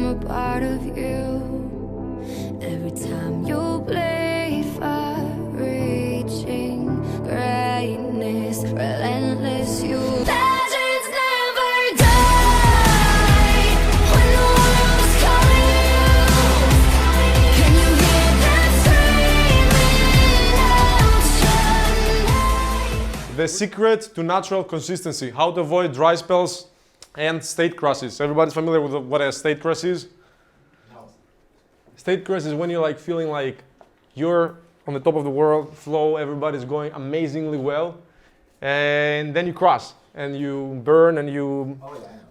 a part of you. Every time you play far-reaching greatness, relentless you. Legends never die when the world's calling you. Can you hear them screaming out your name? The secret to natural consistency. How to avoid dry spells and state crashes. Everybody's familiar with what a state crash is? No. State crash is when you're like feeling like you're on the top of the world, flow, everybody's going amazingly well, and then you crash and you burn and you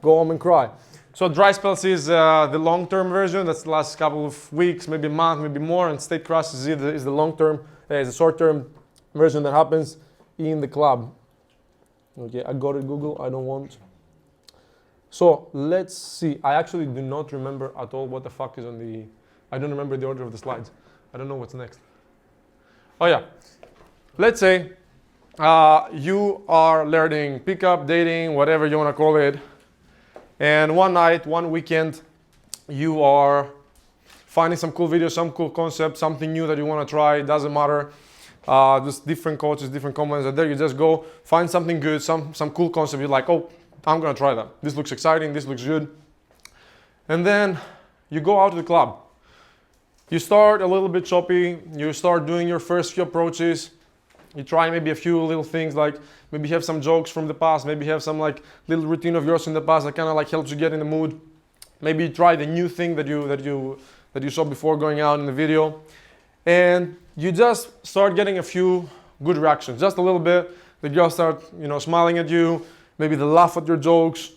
go home and cry. So dry spells is the long-term version. That's the last couple of weeks, maybe a month, maybe more, and state crash is the long-term, is the short-term version that happens in the club. Okay, I got it, Google. I don't want. So let's see. I actually do not remember at all what the fuck is on the. I don't remember the order of the slides. I don't know what's next. Oh yeah. Let's say you are learning pickup, dating, whatever you want to call it, and one night, one weekend, you are finding some cool videos, some cool concept, something new that you want to try. It doesn't matter. Just different coaches, different comments. And there you just go find something good, some cool concept. You're like, oh, I'm gonna try that. This looks exciting. This looks good. And then you go out to the club. You start a little bit choppy. You start doing your first few approaches. You try maybe a few little things, like maybe have some jokes from the past. Maybe have some like little routine of yours in the past that kind of like helps you get in the mood. Maybe you try the new thing that you saw before going out in the video, and you just start getting a few good reactions. Just a little bit. The girls start, smiling at you. Maybe they laugh at your jokes.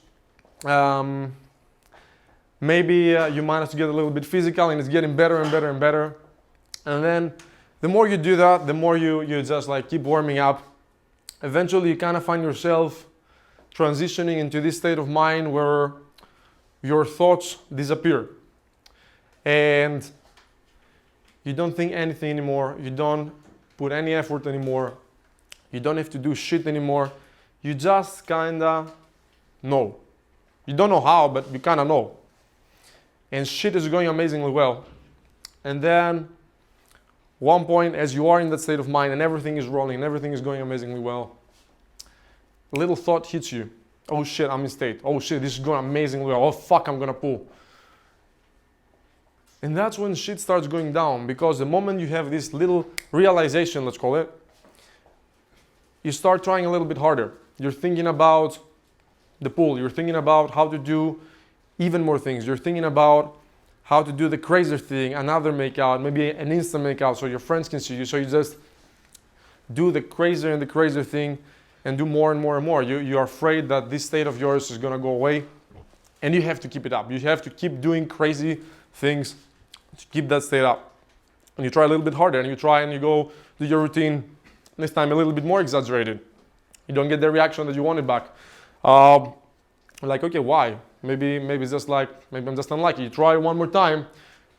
Maybe you manage to get a little bit physical, and it's getting better and better and better. And then the more you do that, the more you just like keep warming up. Eventually you kind of find yourself transitioning into this state of mind where your thoughts disappear. And you don't think anything anymore. You don't put any effort anymore. You don't have to do shit anymore. You just kinda know. You don't know how, but you kinda know. And shit is going amazingly well. And then one point, as you are in that state of mind and everything is rolling and everything is going amazingly well, a little thought hits you. Oh shit, I'm in state. Oh shit, this is going amazingly well. Oh fuck, I'm gonna pull. And that's when shit starts going down, because the moment you have this little realization, let's call it, you start trying a little bit harder. You're thinking about the pool. You're thinking about how to do even more things. You're thinking about how to do the crazier thing, another makeout, maybe an instant makeout so your friends can see you. So you just do the crazier and the crazier thing and do more and more and more. You're afraid that this state of yours is gonna go away, and you have to keep it up. You have to keep doing crazy things to keep that state up. And you try a little bit harder, and you try and you go do your routine, this time a little bit more exaggerated. You don't get the reaction that you wanted back. Like, okay, why? Maybe it's just like, maybe I'm just unlucky. You try one more time,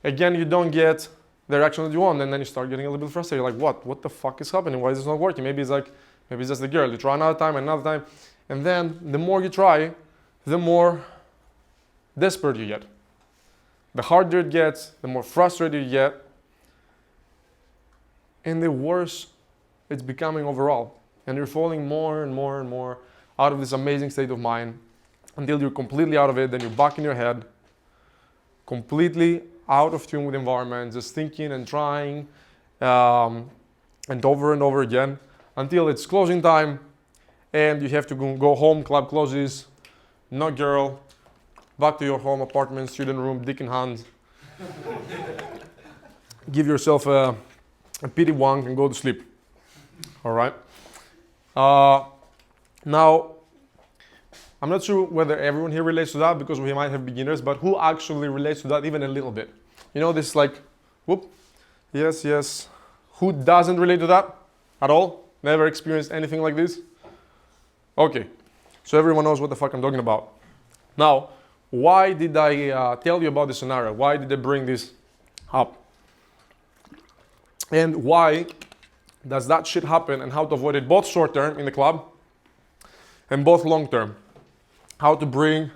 again you don't get the reaction that you want, and then you start getting a little bit frustrated. You're like, what the fuck is happening? Why is this not working? Maybe it's just the girl. You try another time, and then the more you try, the more desperate you get. The harder it gets, the more frustrated you get, and the worse it's becoming overall. And you're falling more and more and more out of this amazing state of mind until you're completely out of it. Then you're back in your head, completely out of tune with the environment, just thinking and trying, and over again, until it's closing time and you have to go home, club closes, no girl, back to your home, apartment, student room, dick in hand. Give yourself a pity wank and go to sleep. All right. Now, I'm not sure whether everyone here relates to that, because we might have beginners, but who actually relates to that even a little bit? You know, this like, whoop, yes. Who doesn't relate to that at all? Never experienced anything like this? Okay, so everyone knows what the fuck I'm talking about. Now, why did I tell you about this scenario? Why did I bring this up? And why does that shit happen, and how to avoid it, both short term in the club and both long term? How to bring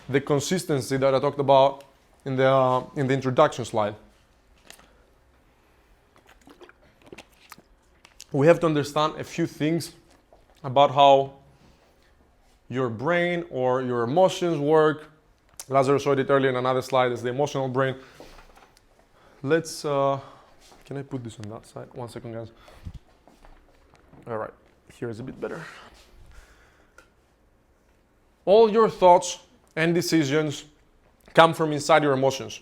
the consistency that I talked about in the introduction slide. We have to understand a few things about how your brain or your emotions work. Lazarus showed it earlier in another slide. It's the emotional brain. Let's, can I put this on that side? 1 second, guys. All right, here is a bit better. All your thoughts and decisions come from inside your emotions.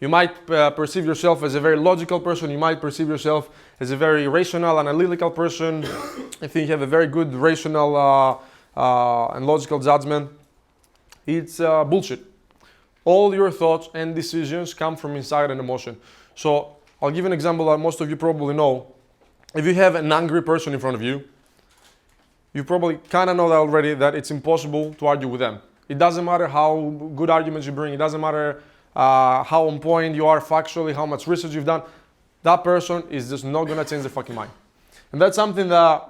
You might perceive yourself as a very logical person. You might perceive yourself as a very rational, analytical person. I think you have a very good rational and logical judgment. It's bullshit. All your thoughts and decisions come from inside an emotion. So I'll give you an example that most of you probably know. If you have an angry person in front of you, you probably kind of know that already, that it's impossible to argue with them. It doesn't matter how good arguments you bring. It doesn't matter how on point you are factually, how much research you've done. That person is just not going to change their fucking mind. And that's something that,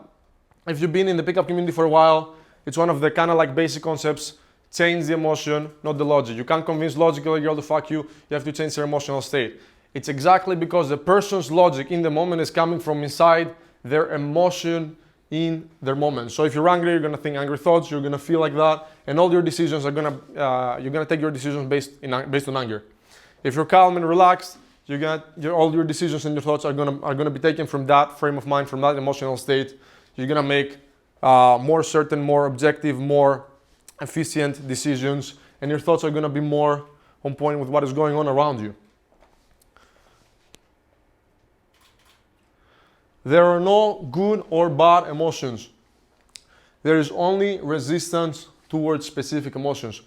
if you've been in the pickup community for a while, it's one of the kind of like basic concepts. Change the emotion, not the logic. You can't convince logical girl to fuck you. You have to change their emotional state. It's exactly because the person's logic in the moment is coming from inside their emotion in their moment. So if you're angry, you're gonna think angry thoughts. You're gonna feel like that, and all your decisions are you're gonna take your decisions based on anger. If you're calm and relaxed, all your decisions and your thoughts are gonna be taken from that frame of mind, from that emotional state. You're gonna make more certain, more objective, more efficient decisions, and your thoughts are going to be more on point with what is going on around you. There are no good or bad emotions. There is only resistance towards specific emotions.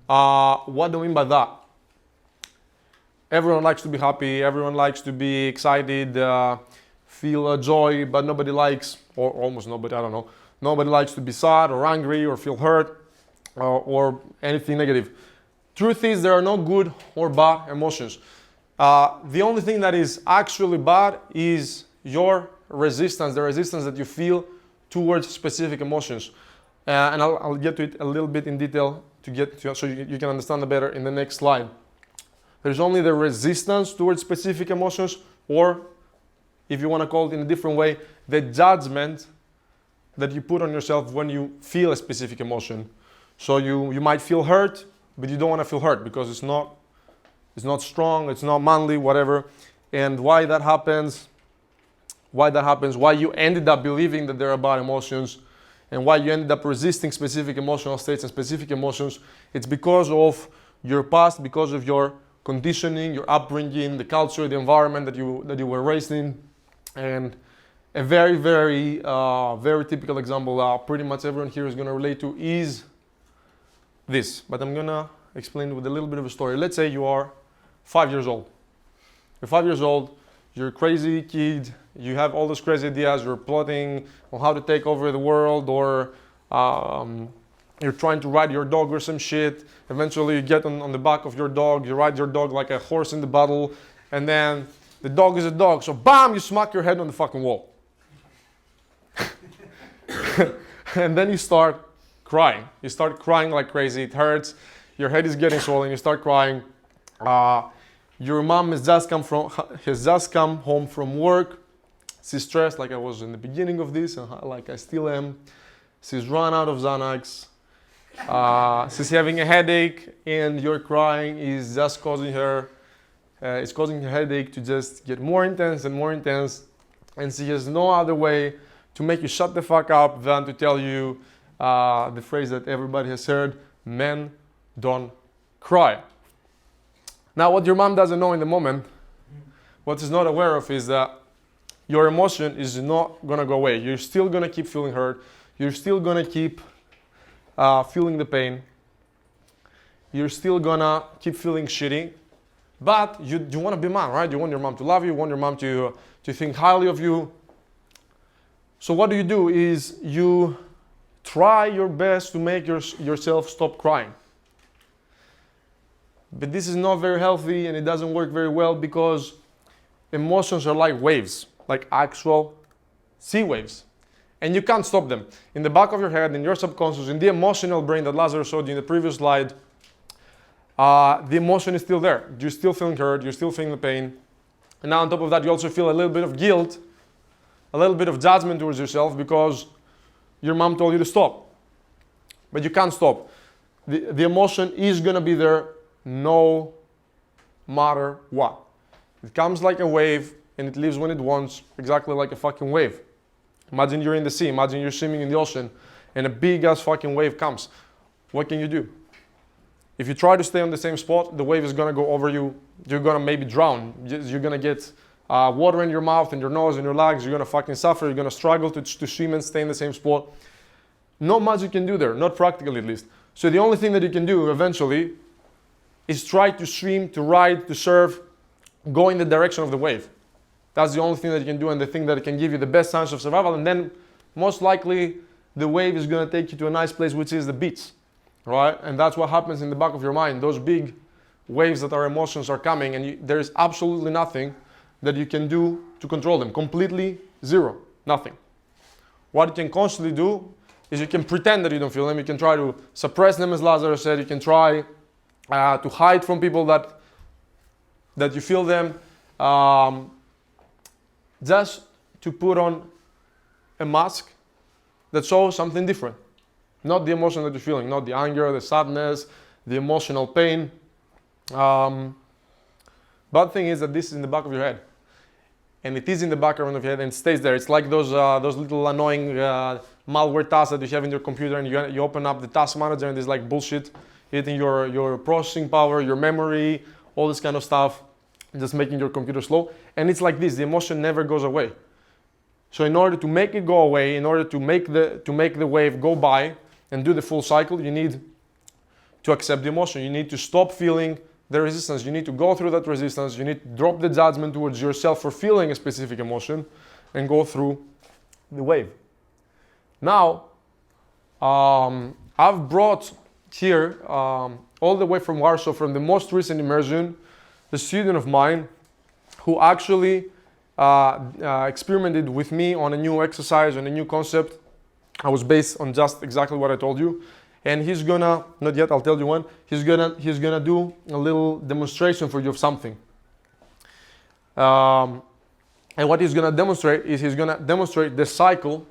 What do I mean by that? Everyone likes to be happy, everyone likes to be excited, feel joy, but nobody likes, or almost nobody, I don't know, nobody likes to be sad or angry or feel hurt. Or anything negative. Truth is, there are no good or bad emotions. The only thing that is actually bad is your resistance, the resistance that you feel towards specific emotions. And I'll get to it a little bit in detail so you can understand it better in the next slide. There's only the resistance towards specific emotions, or if you want to call it in a different way, the judgment that you put on yourself when you feel a specific emotion. So you might feel hurt, but you don't want to feel hurt because it's not strong, it's not manly, whatever. And why that happens, why you ended up believing that there are bad emotions, and why you ended up resisting specific emotional states and specific emotions, it's because of your past, because of your conditioning, your upbringing, the culture, the environment that you were raised in. And a very, very, very typical example pretty much everyone here is going to relate to is this, but I'm gonna explain with a little bit of a story. Let's say you are 5 years old. You're 5 years old, you're a crazy kid, you have all those crazy ideas, you're plotting on how to take over the world, or you're trying to ride your dog or some shit. Eventually you get on the back of your dog, you ride your dog like a horse in the battle, and then the dog is a dog, so bam, you smack your head on the fucking wall. And then you start crying. You start crying like crazy. It hurts. Your head is getting swollen. You start crying. Your mom has just come home from work. She's stressed, like I was in the beginning of this, and like I still am. She's run out of Xanax. She's having a headache, and your crying is just causing her. It's causing her headache to just get more intense and more intense, and she has no other way to make you shut the fuck up than to tell you the phrase that everybody has heard: men don't cry. Now, what your mom doesn't know in the moment, what she's not aware of, is that your emotion is not gonna go away. You're still gonna keep feeling hurt. You're still gonna keep feeling the pain. You're still gonna keep feeling shitty. But you want to be mom, right? You want your mom to love you. You want your mom to think highly of you. So what do is you try your best to make yourself stop crying. But this is not very healthy, and it doesn't work very well, because emotions are like waves, like actual sea waves. And you can't stop them. In the back of your head, in your subconscious, in the emotional brain that Lazarus showed you in the previous slide, the emotion is still there. You're still feeling hurt, you're still feeling the pain. And now on top of that, you also feel a little bit of guilt, a little bit of judgment towards yourself because your mom told you to stop. But you can't stop. The emotion is gonna be there no matter what. It comes like a wave and it leaves when it wants, exactly like a fucking wave. Imagine you're in the sea, imagine you're swimming in the ocean and a big ass fucking wave comes. What can you do? If you try to stay on the same spot, the wave is gonna go over you. You're gonna maybe drown. You're gonna get water in your mouth and your nose and your legs. You're gonna fucking suffer. You're gonna struggle to swim and stay in the same spot. Not much you can do there, not practically at least. So the only thing that you can do eventually is try to swim, to ride, to surf, go in the direction of the wave. That's the only thing that you can do and the thing that can give you the best chance of survival. And then most likely the wave is gonna take you to a nice place, which is the beach, right? And that's what happens in the back of your mind. Those big waves that our emotions are coming and there is absolutely nothing that you can do to control them. Completely zero, nothing. What you can constantly do is you can pretend that you don't feel them. You can try to suppress them, as Lazarus said. You can try to hide from people that you feel them. Just to put on a mask that shows something different. Not the emotion that you're feeling, not the anger, the sadness, the emotional pain. Bad thing is that this is in the back of your head. And it is in the background of your head and it stays there. It's like those little annoying malware tasks that you have in your computer and you open up the task manager and there's like bullshit hitting your processing power, your memory, all this kind of stuff, just making your computer slow. And it's like this, the emotion never goes away. So in order to make it go away, in order to make the wave go by and do the full cycle, you need to accept the emotion. You need to stop feeling the resistance. You need to go through that resistance. You need to drop the judgment towards yourself for feeling a specific emotion and go through the wave. Now, I've brought here all the way from Warsaw, from the most recent immersion, the student of mine who actually experimented with me on a new exercise, on a new concept. I was based on just exactly what I told you. And he's gonna, not yet, I'll tell you when, he's gonna do a little demonstration for you of something. And what he's gonna demonstrate is he's gonna demonstrate the cycle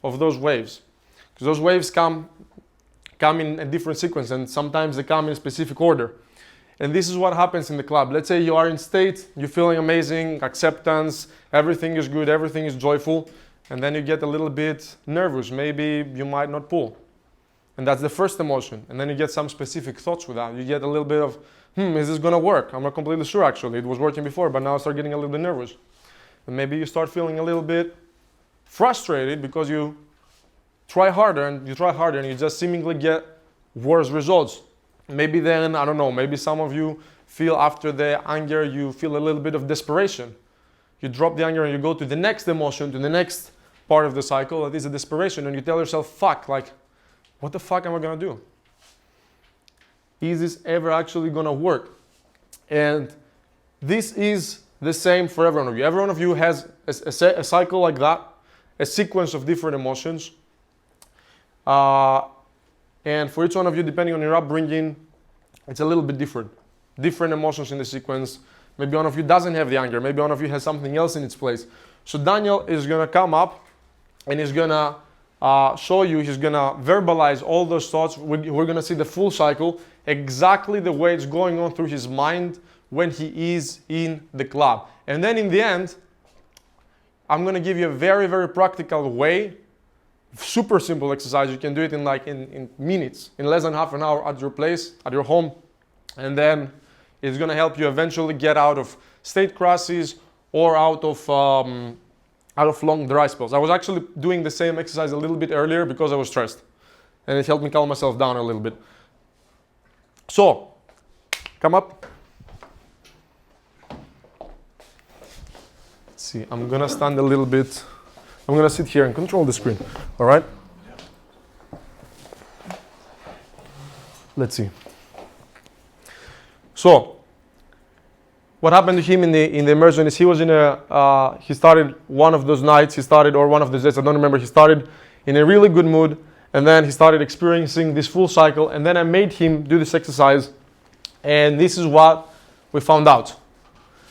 of those waves. Because those waves come in a different sequence and sometimes they come in a specific order. And this is what happens in the club. Let's say you are in state, you're feeling amazing, acceptance, everything is good, everything is joyful, and then you get a little bit nervous, maybe you might not pull. And that's the first emotion. And then you get some specific thoughts with that. You get a little bit of, is this gonna work? I'm not completely sure actually. It was working before, but now I start getting a little bit nervous. And maybe you start feeling a little bit frustrated because you try harder and you just seemingly get worse results. Maybe then, I don't know, maybe some of you feel after the anger, you feel a little bit of desperation. You drop the anger and you go to the next emotion, to the next part of the cycle, that is a desperation, and you tell yourself, fuck, like, what the fuck am I gonna do? Is this ever actually gonna work? And this is the same for every one of you. Every one of you has a cycle like that, a sequence of different emotions. And for each one of you, depending on your upbringing, it's a little bit different. Different emotions in the sequence. Maybe one of you doesn't have the anger. Maybe one of you has something else in its place. So Daniel is gonna come up and he's gonna show you, he's gonna verbalize all those thoughts. We're gonna see the full cycle, exactly the way it's going on through his mind when he is in the club. And then in the end, I'm gonna give you a very, very practical way, super simple exercise. You can do it in minutes, in less than half an hour at your place, at your home. And then it's gonna help you eventually get out of state crashes or out of long dry spells. I was actually doing the same exercise a little bit earlier because I was stressed. And it helped me calm myself down a little bit. So, come up. Let's see, I'm gonna stand a little bit. I'm gonna sit here and control the screen, all right? Let's see. So, what happened to him in the immersion is he was he started one of those nights, or one of those days, I don't remember, he started in a really good mood, and then he started experiencing this full cycle, and then I made him do this exercise And this is what we found out.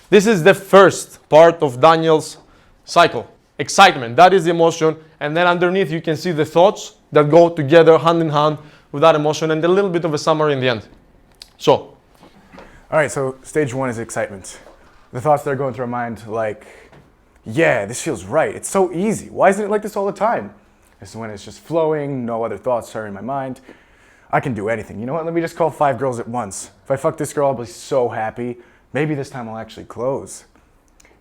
This is the first part of Daniel's cycle. Excitement, that is the emotion. And then underneath you can see the thoughts that go together hand in hand with that emotion, and a little bit of a summary in the end. So. All right, so stage one is excitement. The thoughts that are going through our mind like, yeah, this feels right. It's so easy. Why isn't it like this all the time? This is when it's just flowing, no other thoughts are in my mind. I can do anything. You know what? Let me just call 5 girls at once. If I fuck this girl, I'll be so happy. Maybe this time I'll actually close.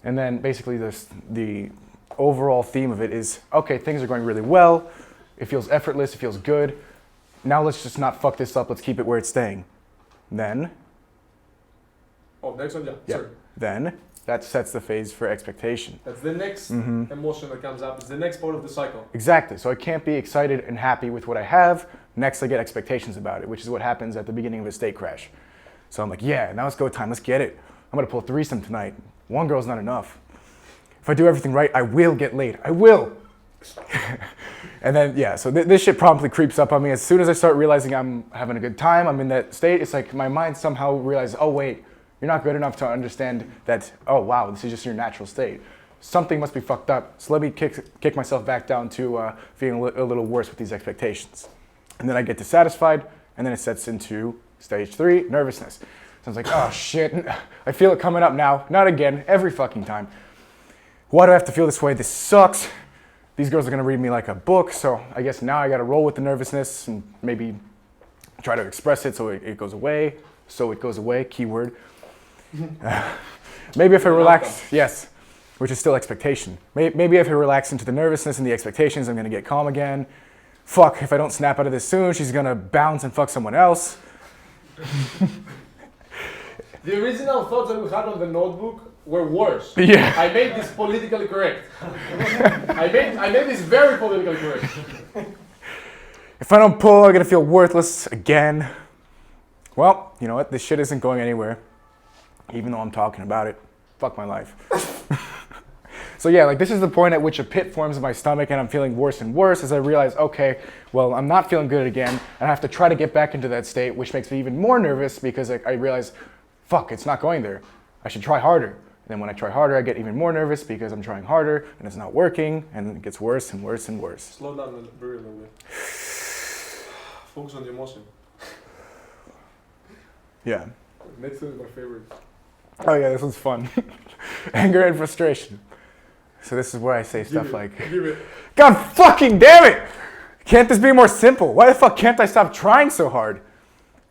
And then basically the overall theme of it is, okay, things are going really well. It feels effortless. It feels good. Now let's just not fuck this up. Let's keep it where it's staying. Then. Oh, next one, yeah. Yeah. Sorry. Then that sets the phase for expectation. That's the next emotion that comes up. It's the next part of the cycle. Exactly. So I can't be excited and happy with what I have. Next, I get expectations about it, which is what happens at the beginning of a state crash. So I'm like, yeah, now it's go time. Let's get it. I'm going to pull a threesome tonight. One girl's not enough. If I do everything right, I will get laid. I will. And then, yeah, so this shit promptly creeps up on me. As soon as I start realizing I'm having a good time, I'm in that state, it's like my mind somehow realizes, oh, wait, you're not good enough to understand that, oh, wow, this is just your natural state. Something must be fucked up. So let me kick myself back down to feeling a little worse with these expectations. And then I get dissatisfied, and then it sets into stage 3, nervousness. So I was like, oh, shit, I feel it coming up now. Not again, every fucking time. Why do I have to feel this way? This sucks. These girls are gonna read me like a book, so I guess now I gotta roll with the nervousness and maybe try to express it so it goes away. So it goes away, keyword. Maybe if I relax, yes, which is still expectation. Maybe if I relax into the nervousness and the expectations, I'm gonna get calm again. Fuck, if I don't snap out of this soon, she's gonna bounce and fuck someone else. The original thoughts that we had on the notebook were worse. Yeah. I made this politically correct. I made this very politically correct. If I don't pull, I'm gonna feel worthless again. Well, you know what? This shit isn't going anywhere. Even though I'm talking about it. Fuck my life. So yeah, like this is the point at which a pit forms in my stomach and I'm feeling worse and worse as I realize, okay, well, I'm not feeling good again and I have to try to get back into that state, which makes me even more nervous because I realize, fuck, it's not going there. I should try harder. And then when I try harder, I get even more nervous because I'm trying harder and it's not working and it gets worse and worse and worse. Slow down very little bit. Focus on the emotion. Yeah. Next one is my favorite. Oh yeah, this one's fun. Anger and frustration. So this is where I say stuff like, Give it. God fucking damn it! Can't this be more simple? Why the fuck can't I stop trying so hard?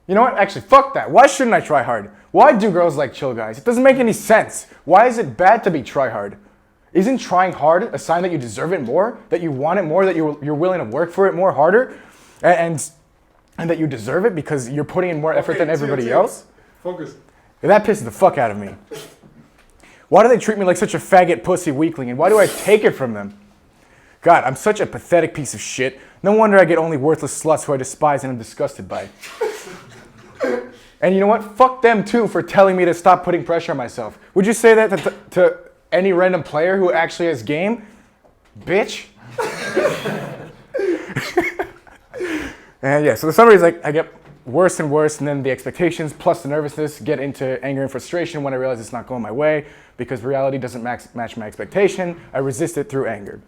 You know what? Actually, fuck that. Why shouldn't I try hard? Why do girls like chill guys? It doesn't make any sense. Why is it bad to be try hard? Isn't trying hard a sign that you deserve it more? That you want it more? That you're willing to work for it more harder? And that you deserve it because you're putting in more effort than everybody else? Focus. That pisses the fuck out of me. Why do they treat me like such a faggot pussy weakling? And why do I take it from them? God, I'm such a pathetic piece of shit. No wonder I get only worthless sluts who I despise and am disgusted by. And you know what? Fuck them too for telling me to stop putting pressure on myself. Would you say that to any random player who actually has game? Bitch. And yeah, so the summary is like I get worse and worse, and then the expectations plus the nervousness get into anger and frustration when I realize it's not going my way because reality doesn't match my expectation. I resist it through anger.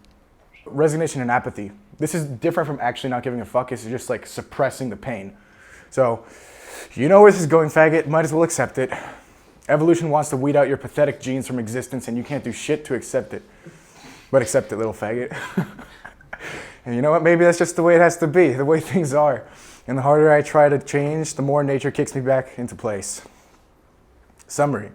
Resignation and apathy. This is different from actually not giving a fuck. It's just like suppressing the pain. So, you know where this is going, faggot. Might as well accept it. Evolution wants to weed out your pathetic genes from existence, and you can't do shit to accept it. But accept it, little faggot. And you know what? Maybe that's just the way it has to be, the way things are. And the harder I try to change, the more nature kicks me back into place. Summary.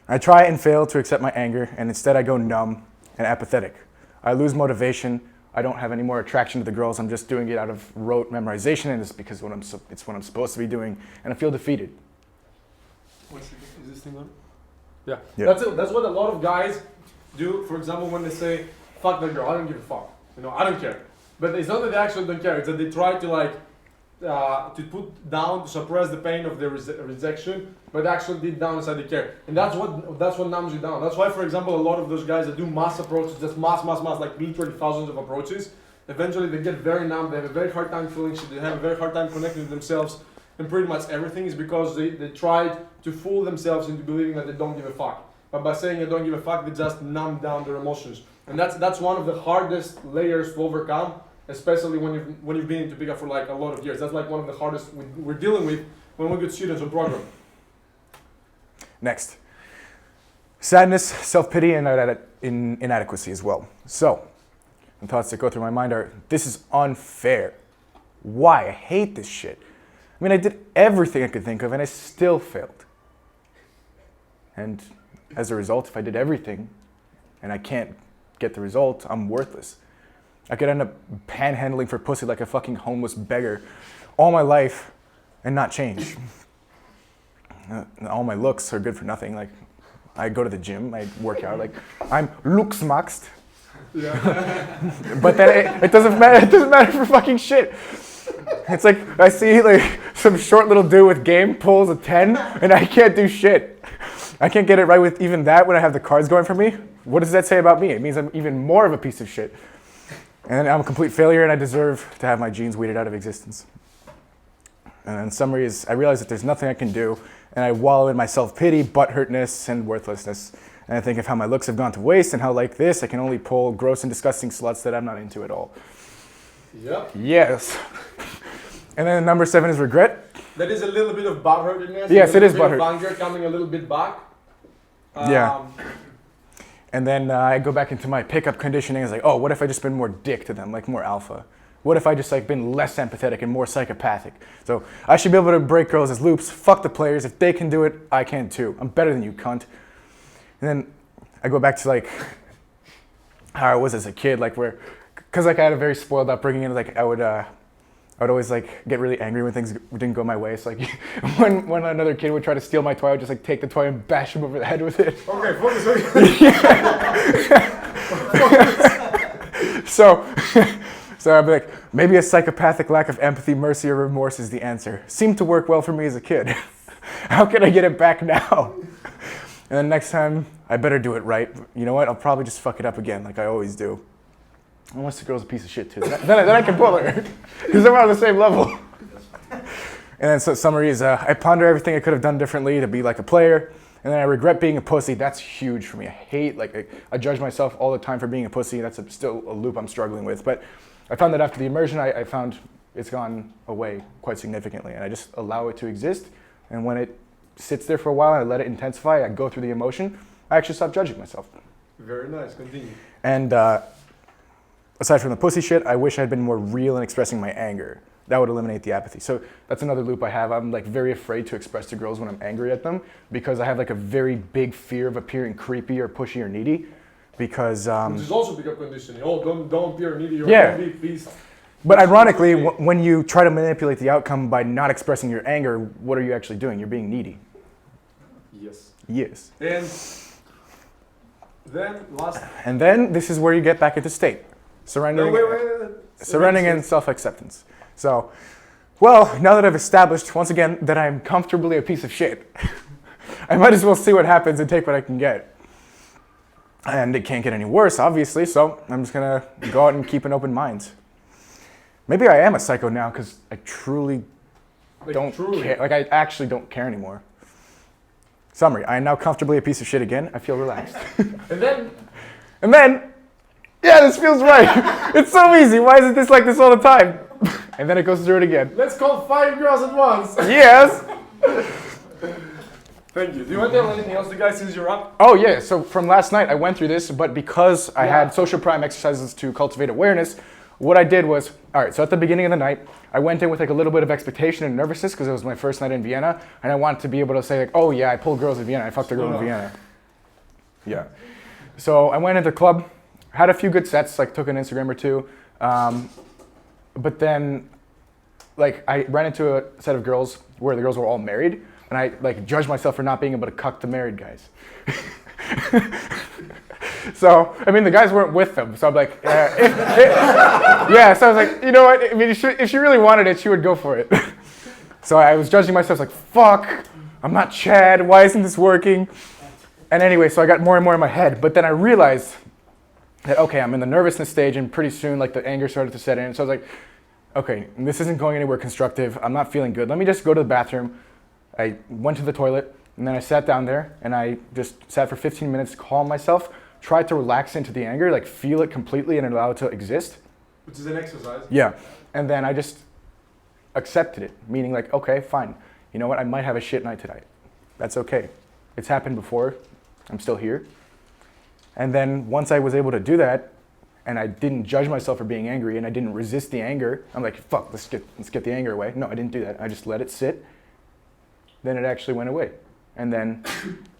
I try and fail to accept my anger, and instead I go numb and apathetic. I lose motivation. I don't have any more attraction to the girls. I'm just doing it out of rote memorization, and it's because it's what I'm supposed to be doing, and I feel defeated. Is this thing on? Yeah. Yeah. That's what a lot of guys do. For example, when they say, fuck that girl, I don't give a fuck. You know, I don't care. But it's not that they actually don't care. It's that they try to like, to put down, to suppress the pain of the rejection, but actually deep down inside they care. And that's what numbs you down. That's why, for example, a lot of those guys that do mass approaches, just mass, like literally thousands of approaches, eventually they get very numb, they have a very hard time feeling shit, they have a very hard time connecting with themselves, in pretty much everything is because they tried to fool themselves into believing that they don't give a fuck. But by saying they don't give a fuck, they just numb down their emotions. And that's one of the hardest layers to overcome, especially when you've been into pickup for like a lot of years. That's like one of the hardest we're dealing with when we get students on program. Next. Sadness, self-pity, and inadequacy as well. So, the thoughts that go through my mind are, this is unfair. Why? I hate this shit. I mean, I did everything I could think of and I still failed. And as a result, if I did everything and I can't get the result, I'm worthless. I could end up panhandling for pussy like a fucking homeless beggar all my life and not change. All my looks are good for nothing. Like, I go to the gym, I work out, like, I'm looksmaxed. Yeah. But then it doesn't matter. It doesn't matter for fucking shit. It's like I see like some short little dude with game pulls a 10, and I can't do shit. I can't get it right with even that when I have the cards going for me. What does that say about me? It means I'm even more of a piece of shit, and I'm a complete failure, and I deserve to have my genes weeded out of existence. And in summary, is I realize that there's nothing I can do, and I wallow in my self-pity, butthurtness, and worthlessness. And I think of how my looks have gone to waste, and how like this, I can only pull gross and disgusting sluts that I'm not into at all. Yep. Yes. And then number 7 is regret. That is a little bit of butthurtedness. Yes, it is butthurt. Anger coming a little bit back. Yeah. And then I go back into my pickup conditioning. It's like, oh, what if I just been more dick to them, like more alpha? What if I just like been less empathetic and more psychopathic? So I should be able to break girls as loops. Fuck the players. If they can do it, I can too. I'm better than you, cunt. And then I go back to like how I was as a kid, like where, because like I had a very spoiled upbringing, and like I would always like get really angry when things didn't go my way. So like when another kid would try to steal my toy, I would just like take the toy and bash him over the head with it. Okay, focus. So I'd be like, maybe a psychopathic lack of empathy, mercy, or remorse is the answer. Seemed to work well for me as a kid. How can I get it back now? And then next time, I better do it right. You know what? I'll probably just fuck it up again, like I always do. Unless the girl's a piece of shit too. Then I can pull her, because we're on the same level. And then so summary is, I ponder everything I could have done differently to be like a player. And then I regret being a pussy. That's huge for me. I hate, like, I judge myself all the time for being a pussy. That's still a loop I'm struggling with. But I found that after the immersion, I found it's gone away quite significantly. And I just allow it to exist. And when it sits there for a while and I let it intensify, I go through the emotion, I actually stop judging myself. Very nice, continue. And aside from the pussy shit, I wish I had been more real in expressing my anger. That would eliminate the apathy. So that's another loop I have. I'm like very afraid to express to girls when I'm angry at them, because I have like a very big fear of appearing creepy or pushy or needy. Because which is also pickup conditioning. Oh, don't appear needy or yeah. don't be please. But ironically, when you try to manipulate the outcome by not expressing your anger, what are you actually doing? You're being needy. Yes. Yes. And then this is where you get back into state. Surrendering. Wait. Surrendering and self-acceptance. So, well, now that I've established, once again, that I'm comfortably a piece of shit, I might as well see what happens and take what I can get. And it can't get any worse, obviously, so I'm just gonna go out and keep an open mind. Maybe I am a psycho now, because I truly don't care. Like, I actually don't care anymore. Summary, I am now comfortably a piece of shit again. I feel relaxed. And then, yeah, this feels right. It's so easy. Why isn't this like this all the time? And then it goes through it again. Let's call 5 girls at once. Yes. Thank you. Do you want to tell anything else, guys, since you're up? Oh, yeah. So from last night, I went through this, but because I had social prime exercises to cultivate awareness, what I did was, all right, so at the beginning of the night, I went in with like a little bit of expectation and nervousness because it was my first night in Vienna, and I wanted to be able to say like, oh yeah, I pulled girls in Vienna, I fucked a girl in Vienna. Yeah. So I went into the club, had a few good sets, like took an Instagram or two, but then like I ran into a set of girls where the girls were all married, and I like judged myself for not being able to cuck the married guys. So, I mean, the guys weren't with them, so I'm like, yeah, so I was like, you know what, I mean, if she really wanted it, she would go for it. So I was judging myself, like, fuck, I'm not Chad, why isn't this working? And anyway, so I got more and more in my head, but then I realized that, okay, I'm in the nervousness stage, and pretty soon, like, the anger started to set in, so I was like, okay, this isn't going anywhere constructive. I'm not feeling good. Let me just go to the bathroom. I went to the toilet, and then I sat down there, and I just sat for 15 minutes, calm myself, tried to relax into the anger, like feel it completely and allow it to exist. Which is an exercise. Yeah, and then I just accepted it, meaning like, okay, fine. You know what, I might have a shit night tonight. That's okay. It's happened before. I'm still here. And then once I was able to do that, and I didn't judge myself for being angry, and I didn't resist the anger, I'm like, fuck, let's get the anger away. No, I didn't do that. I just let it sit. Then it actually went away. And then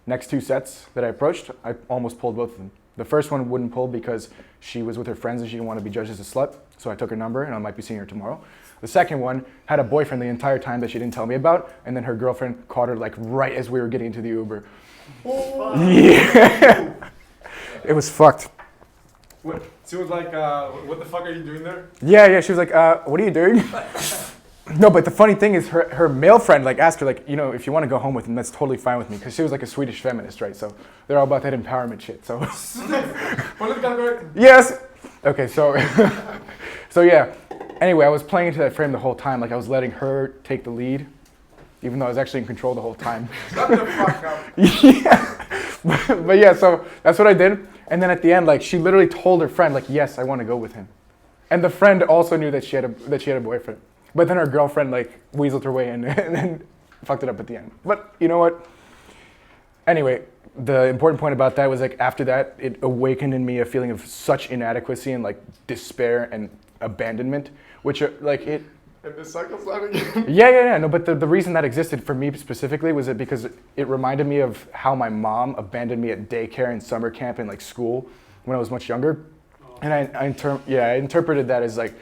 next 2 sets that I approached, I almost pulled both of them. The first one wouldn't pull because she was with her friends and she didn't want to be judged as a slut. So I took her number and I might be seeing her tomorrow. The second one had a boyfriend the entire time that she didn't tell me about. And then her girlfriend caught her like right as we were getting into the Uber. Oh. Yeah. It was fucked. What? She was like, what the fuck are you doing there? Yeah. She was like, what are you doing? No, but the funny thing is her male friend like asked her like, you know, if you want to go home with him, that's totally fine with me. Because she was like a Swedish feminist, right? So they're all about that empowerment shit. So yes. Okay, so so yeah. Anyway, I was playing into that frame the whole time. Like I was letting her take the lead, even though I was actually in control the whole time. Shut the fuck up. Yeah. But yeah, so that's what I did. And then at the end, like she literally told her friend, like, yes, I want to go with him. And the friend also knew that she had a boyfriend. But then her girlfriend like weaseled her way in and then fucked it up at the end. But you know what? Anyway, the important point about that was like after that, it awakened in me a feeling of such inadequacy and like despair and abandonment, which like it. And the cycle started again. Yeah. No, but the reason that existed for me specifically was because it reminded me of how my mom abandoned me at daycare and summer camp and like school when I was much younger. And I interpreted that as like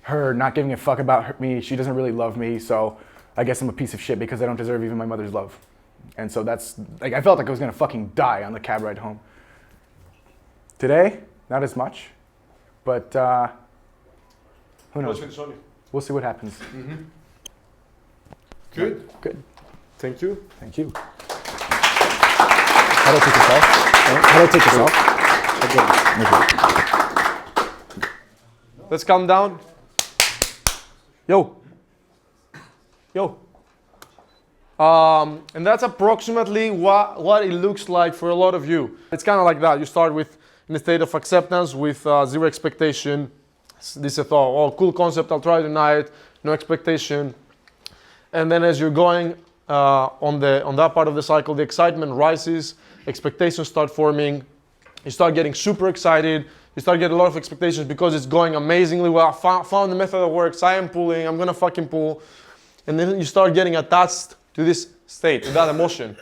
her not giving a fuck about me. She doesn't really love me, so I guess I'm a piece of shit because I don't deserve even my mother's love. And so that's, like, I felt like I was gonna fucking die on the cab ride home. Today, not as much, but who knows? We'll see what happens. Mm-hmm. Good. Good. Thank you. Thank you. How do I take this off? Okay. Let's calm down. Yo. And that's approximately what it looks like for a lot of you. It's kind of like that. You start with in a state of acceptance with zero expectation. This is a thought, oh, cool concept, I'll try tonight, no expectation. And then as you're going on that part of the cycle, the excitement rises, expectations start forming, you start getting super excited, you start getting a lot of expectations because it's going amazingly well. I found the method that works, I am pulling, I'm gonna fucking pull. And then you start getting attached to this state, to that emotion.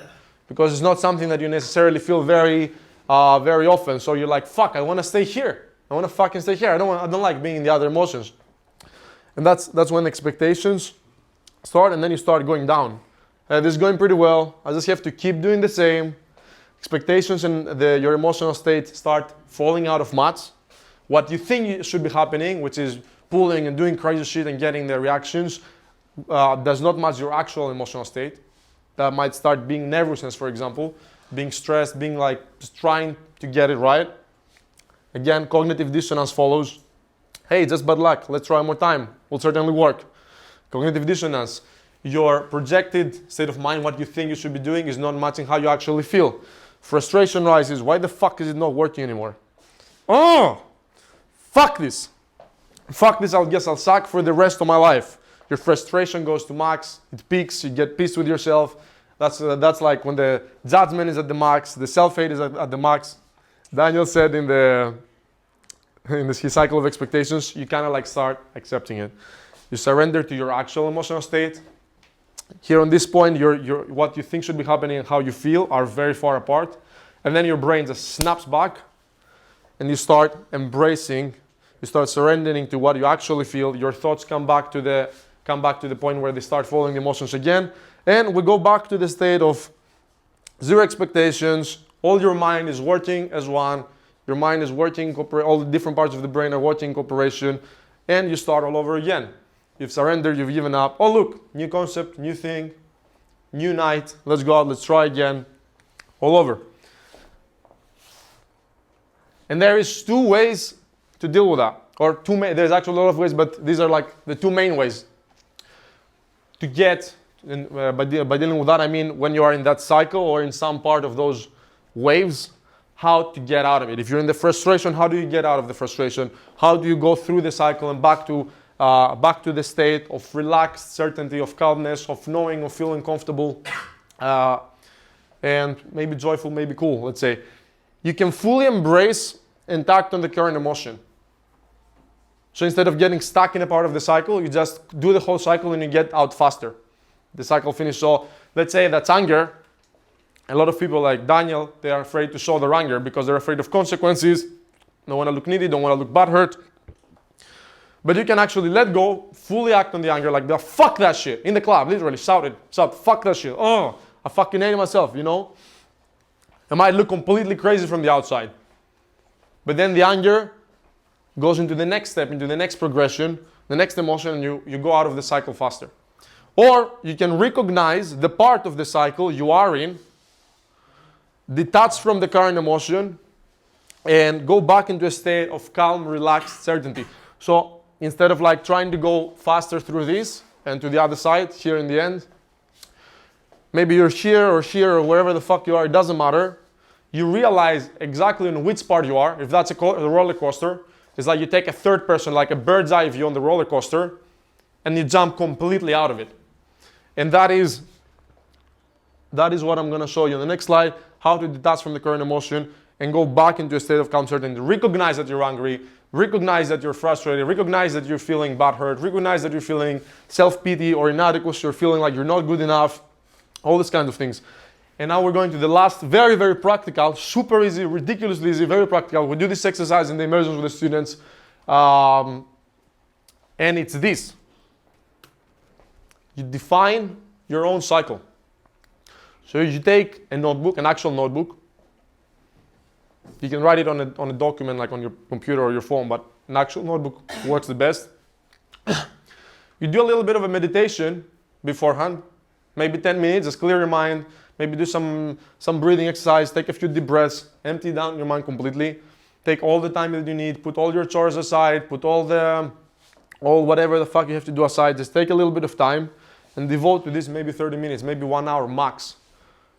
Because it's not something that you necessarily feel very often. So you're like, fuck, I wanna stay here. I wanna fucking stay here. I don't like being in the other emotions. And that's when expectations start, and then you start going down. This is going pretty well. I just have to keep doing the same. Expectations and your emotional state start falling out of match. What you think should be happening, which is pulling and doing crazy shit and getting the reactions, does not match your actual emotional state. That might start being nervousness, for example, being stressed, being like just trying to get it right. Again, cognitive dissonance follows. Hey, just bad luck. Let's try one more time. Will certainly work. Cognitive dissonance. Your projected state of mind, what you think you should be doing, is not matching how you actually feel. Frustration rises. Why the fuck is it not working anymore? Oh, fuck this. Fuck this, I guess I'll suck for the rest of my life. Your frustration goes to max, it peaks, you get pissed with yourself. That's like when the judgment is at the max, the self-hate is at the max. Daniel said in his cycle of expectations, you kind of like start accepting it. You surrender to your actual emotional state. Here on this point, what you think should be happening and how you feel are very far apart. And then your brain just snaps back and you start embracing, you start surrendering to what you actually feel. Your thoughts come back to the point where they start following the emotions again. And we go back to the state of zero expectations. All your mind is working as one. Your mind is working, all the different parts of the brain are working in cooperation. And you start all over again. You've surrendered, you've given up. Oh look, new concept, new thing, new night. Let's go out, let's try again. All over. And there is two ways to deal with that. or there's actually a lot of ways, but these are like the two main ways to get, and by dealing with that, I mean when you are in that cycle or in some part of those waves, how to get out of it. If you're in the frustration, how do you get out of the frustration? How do you go through the cycle and back to the state of relaxed certainty, of calmness, of knowing, of feeling comfortable, and maybe joyful, maybe cool, let's say. You can fully embrace and act on the current emotion. So instead of getting stuck in a part of the cycle, you just do the whole cycle and you get out faster. The cycle finishes. So let's say that's anger. A lot of people like Daniel, they are afraid to show their anger because they're afraid of consequences. Don't want to look needy, don't want to look butthurt. But you can actually let go, fully act on the anger, like fuck that shit. In the club, literally shout, fuck that shit. Oh, I fucking hate myself, you know? It might look completely crazy from the outside. But then the anger goes into the next step, into the next progression, the next emotion, and you go out of the cycle faster. Or you can recognize the part of the cycle you are in, detach from the current emotion, and go back into a state of calm, relaxed certainty. So instead of like trying to go faster through this and to the other side, here in the end, maybe you're here or wherever the fuck you are, it doesn't matter. You realize exactly in which part you are. If that's a roller coaster, it's like you take a third person, like a bird's eye view on the roller coaster, and you jump completely out of it. And that is what I'm going to show you on the next slide, how to detach from the current emotion and go back into a state of calm certainty. Recognize that you're angry, recognize that you're frustrated, recognize that you're feeling butthurt, recognize that you're feeling self-pity or inadequacy, you're feeling like you're not good enough, all these kinds of things. And now we're going to the last, very, very practical, super easy, ridiculously easy, very practical. We do this exercise in the immersions with the students. And it's this. You define your own cycle. So you take a notebook, an actual notebook. You can write it on a document like on your computer or your phone, but an actual notebook works the best. You do a little bit of a meditation beforehand, maybe 10 minutes, just clear your mind. Maybe do some breathing exercise, take a few deep breaths, empty down your mind completely. Take all the time that you need, put all your chores aside, put all whatever the fuck you have to do aside. Just take a little bit of time and devote to this maybe 30 minutes, maybe 1 hour max.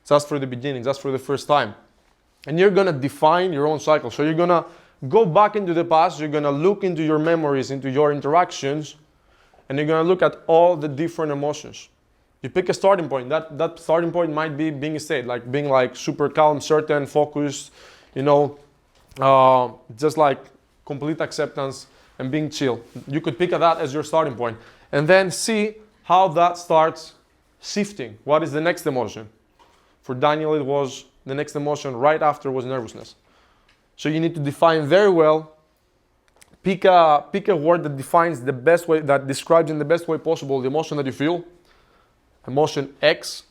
Just for the beginning, just for the first time. And you're gonna define your own cycle. So you're gonna go back into the past, you're gonna look into your memories, into your interactions, and you're gonna look at all the different emotions. You pick a starting point. That starting point might be being a state, like being like super calm, certain, focused, you know, just like complete acceptance and being chill. You could pick that as your starting point. And then see how that starts shifting. What is the next emotion? For Daniel, it was the next emotion right after was nervousness. So you need to define very well, pick a word that defines the best way, that describes in the best way possible the emotion that you feel. Emotion X,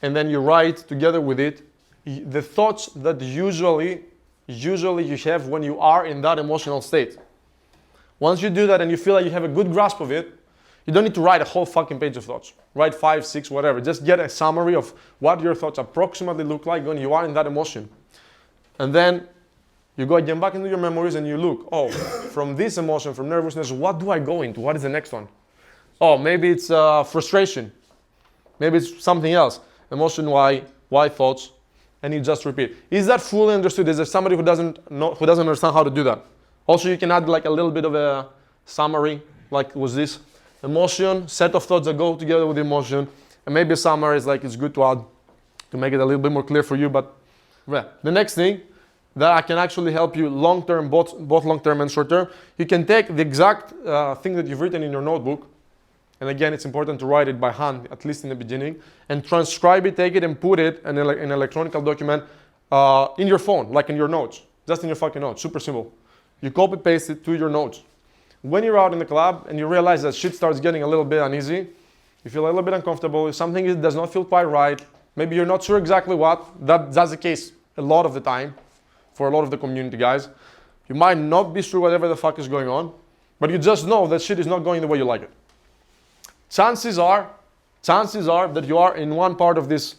and then you write together with it the thoughts that usually you have when you are in that emotional state. Once you do that and you feel like you have a good grasp of it, you don't need to write a whole fucking page of thoughts. Write 5, 6, whatever. Just get a summary of what your thoughts approximately look like when you are in that emotion. And then you go again back into your memories and you look, oh, from this emotion, from nervousness, what do I go into? What is the next one? Oh, maybe it's frustration. Maybe it's something else. Emotion Y thoughts, and you just repeat. Is that fully understood? Is there somebody who doesn't understand how to do that? Also, you can add like a little bit of a summary, like was this emotion, set of thoughts that go together with emotion, and maybe a summary is like it's good to add to make it a little bit more clear for you. But yeah. The next thing that I can actually help you long-term, both long-term and short-term, you can take the exact thing that you've written in your notebook. And again, it's important to write it by hand, at least in the beginning, and transcribe it, take it and put it in an electronic document in your phone, like in your notes, just in your fucking notes, super simple. You copy paste it to your notes. When you're out in the club and you realize that shit starts getting a little bit uneasy, you feel a little bit uncomfortable, if something does not feel quite right, maybe you're not sure exactly what, that's the case a lot of the time for a lot of the community guys. You might not be sure whatever the fuck is going on, but you just know that shit is not going the way you like it. Chances are that you are in one part of this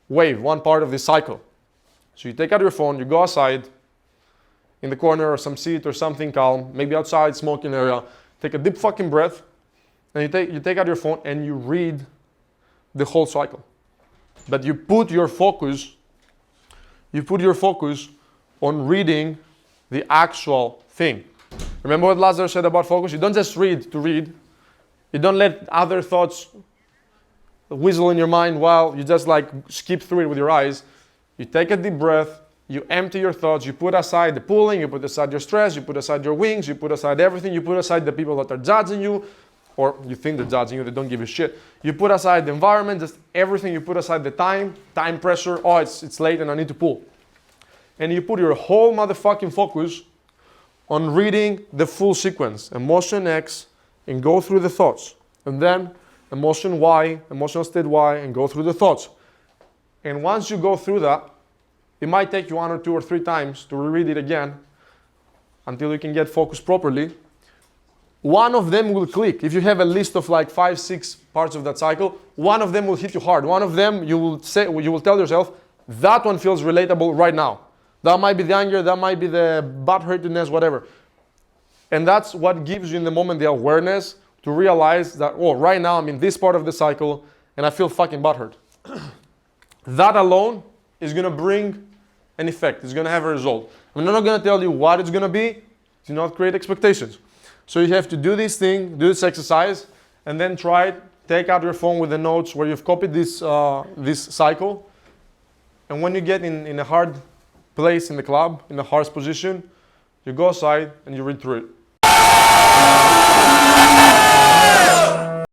wave, one part of this cycle. So you take out your phone, you go outside, in the corner or some seat or something calm, maybe outside, smoking area. Take a deep fucking breath, and you take out your phone and you read the whole cycle. But you put your focus on reading the actual thing. Remember what Lazarus said about focus? You don't just read to read. You don't let other thoughts whistle in your mind while you just like skip through it with your eyes. You take a deep breath, you empty your thoughts, you put aside the pulling, you put aside your stress, you put aside your wings, you put aside everything, you put aside the people that are judging you, or you think they're judging you, they don't give a shit. You put aside the environment, just everything, you put aside the time pressure, oh it's late and I need to pull. And you put your whole motherfucking focus on reading the full sequence, emotion X, and go through the thoughts. And then emotion Y, emotional state Y, and go through the thoughts. And once you go through that, it might take you 1 or 2 or 3 times to reread it again until you can get focused properly. One of them will click. If you have a list of like 5, 6 parts of that cycle, one of them will hit you hard. One of them you will tell yourself, that one feels relatable right now. That might be the anger, that might be the butthurtedness, whatever. And that's what gives you in the moment the awareness to realize that, oh, right now I'm in this part of the cycle and I feel fucking butthurt. That alone is going to bring an effect. It's going to have a result. I'm not going to tell you what it's going to be. Do not create expectations. So you have to do this thing, do this exercise, and then try it. Take out your phone with the notes where you've copied this cycle. And when you get in a hard place in the club, in a harsh position, you go aside and you read through it.